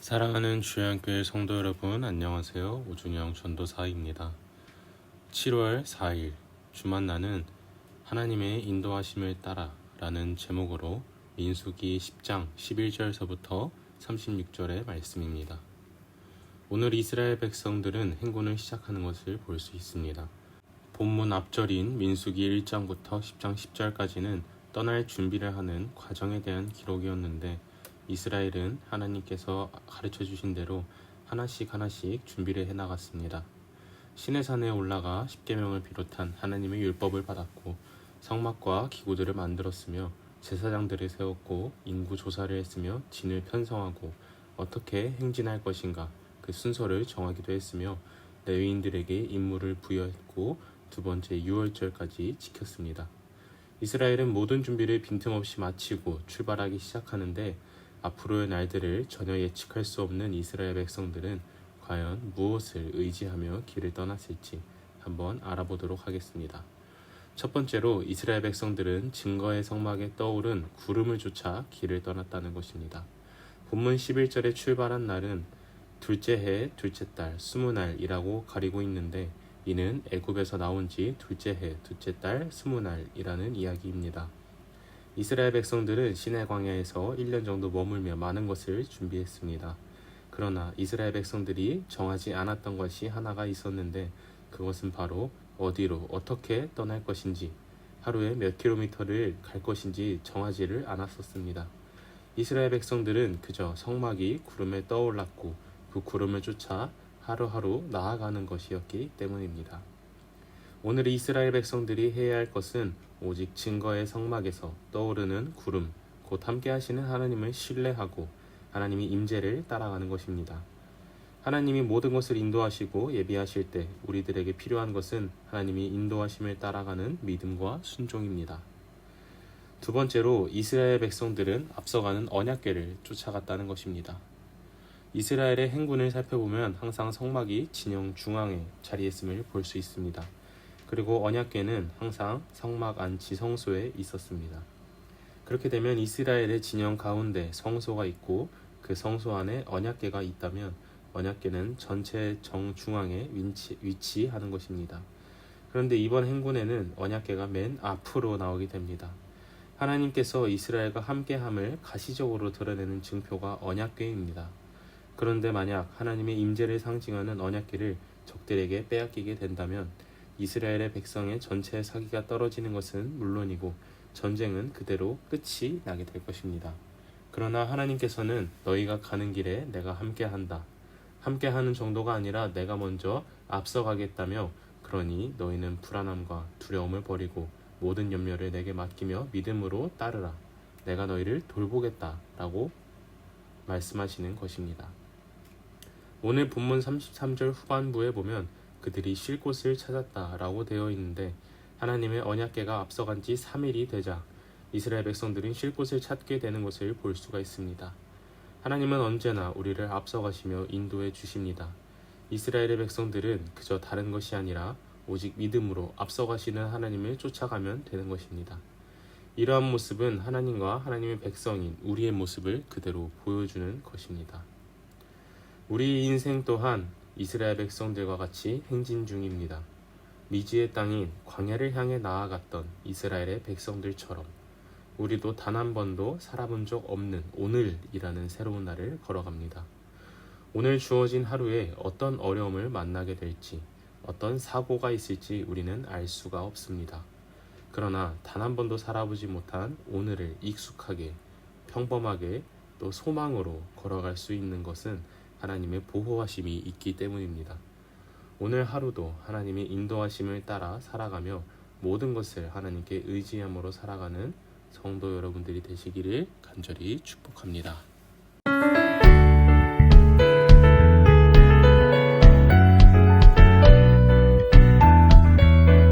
사랑하는 주양교회 성도 여러분, 안녕하세요. 오준영 전도사입니다. 7월 4일 주만나는 하나님의 인도하심을 따라 라는 제목으로 민수기 10장 11절서부터 36절의 말씀입니다. 오늘 이스라엘 백성들은 행군을 시작하는 것을 볼 수 있습니다. 본문 앞절인 민수기 1장부터 10장 10절까지는 떠날 준비를 하는 과정에 대한 기록이었는데, 이스라엘은 하나님께서 가르쳐 주신 대로 하나씩 준비를 해나갔습니다. 시내산에 올라가 십계명을 비롯한 하나님의 율법을 받았고, 성막과 기구들을 만들었으며 제사장들을 세웠고, 인구 조사를 했으며 진을 편성하고 어떻게 행진할 것인가 그 순서를 정하기도 했으며, 레위인들에게 임무를 부여했고 두 번째 유월절까지 지켰습니다. 이스라엘은 모든 준비를 빈틈없이 마치고 출발하기 시작하는데, 앞으로의 날들을 전혀 예측할 수 없는 이스라엘 백성들은 과연 무엇을 의지하며 길을 떠났을지 한번 알아보도록 하겠습니다. 첫 번째로 이스라엘 백성들은 증거의 성막에 떠오른 구름을 쫓아 길을 떠났다는 것입니다. 본문 11절에 출발한 날은 둘째 해 둘째 달 20날이라고 가리고 있는데, 이는 애굽에서 나온 지 둘째 해 둘째 달 20날이라는 이야기입니다. 이스라엘 백성들은 시내 광야에서 1년 정도 머물며 많은 것을 준비했습니다. 그러나 이스라엘 백성들이 정하지 않았던 것이 하나가 있었는데, 그것은 바로 어디로 어떻게 떠날 것인지, 하루에 몇 킬로미터를 갈 것인지 정하지를 않았었습니다. 이스라엘 백성들은 그저 성막이 구름에 떠올랐고 그 구름을 쫓아 하루하루 나아가는 것이었기 때문입니다. 오늘 이스라엘 백성들이 해야 할 것은 오직 증거의 성막에서 떠오르는 구름, 곧 함께 하시는 하나님을 신뢰하고 하나님의 임재를 따라가는 것입니다. 하나님이 모든 것을 인도하시고 예비하실 때 우리들에게 필요한 것은 하나님이 인도하심을 따라가는 믿음과 순종입니다. 두 번째로 이스라엘 백성들은 앞서가는 언약궤를 쫓아갔다는 것입니다. 이스라엘의 행군을 살펴보면 항상 성막이 진영 중앙에 자리했음을 볼 수 있습니다. 그리고 언약궤는 항상 성막 안 지성소에 있었습니다. 그렇게 되면 이스라엘의 진영 가운데 성소가 있고 그 성소 안에 언약궤가 있다면, 언약궤는 전체 정중앙에 위치하는 것입니다. 그런데 이번 행군에는 언약궤가 맨 앞으로 나오게 됩니다. 하나님께서 이스라엘과 함께함을 가시적으로 드러내는 증표가 언약궤입니다. 그런데 만약 하나님의 임재를 상징하는 언약궤를 적들에게 빼앗기게 된다면 이스라엘의 백성의 전체 사기가 떨어지는 것은 물론이고 전쟁은 그대로 끝이 나게 될 것입니다. 그러나 하나님께서는 너희가 가는 길에 내가 함께한다, 함께하는 정도가 아니라 내가 먼저 앞서가겠다며, 그러니 너희는 불안함과 두려움을 버리고 모든 염려를 내게 맡기며 믿음으로 따르라, 내가 너희를 돌보겠다 라고 말씀하시는 것입니다. 오늘 본문 33절 후반부에 보면 그들이 쉴 곳을 찾았다 라고 되어 있는데, 하나님의 언약궤가 앞서간 지 3일이 되자 이스라엘 백성들은 쉴 곳을 찾게 되는 것을 볼 수가 있습니다. 하나님은 언제나 우리를 앞서가시며 인도해 주십니다. 이스라엘의 백성들은 그저 다른 것이 아니라 오직 믿음으로 앞서가시는 하나님을 쫓아가면 되는 것입니다. 이러한 모습은 하나님과 하나님의 백성인 우리의 모습을 그대로 보여주는 것입니다. 우리 인생 또한 이스라엘 백성들과 같이 행진 중입니다. 미지의 땅인 광야를 향해 나아갔던 이스라엘의 백성들처럼 우리도 단 한 번도 살아본 적 없는 오늘이라는 새로운 날을 걸어갑니다. 오늘 주어진 하루에 어떤 어려움을 만나게 될지, 어떤 사고가 있을지 우리는 알 수가 없습니다. 그러나 단 한 번도 살아보지 못한 오늘을 익숙하게, 평범하게, 또 소망으로 걸어갈 수 있는 것은 하나님의 보호하심이 있기 때문입니다. 오늘 하루도 하나님의 인도하심을 따라 살아가며 모든 것을 하나님께 의지함으로 살아가는 성도 여러분들이 되시기를 간절히 축복합니다.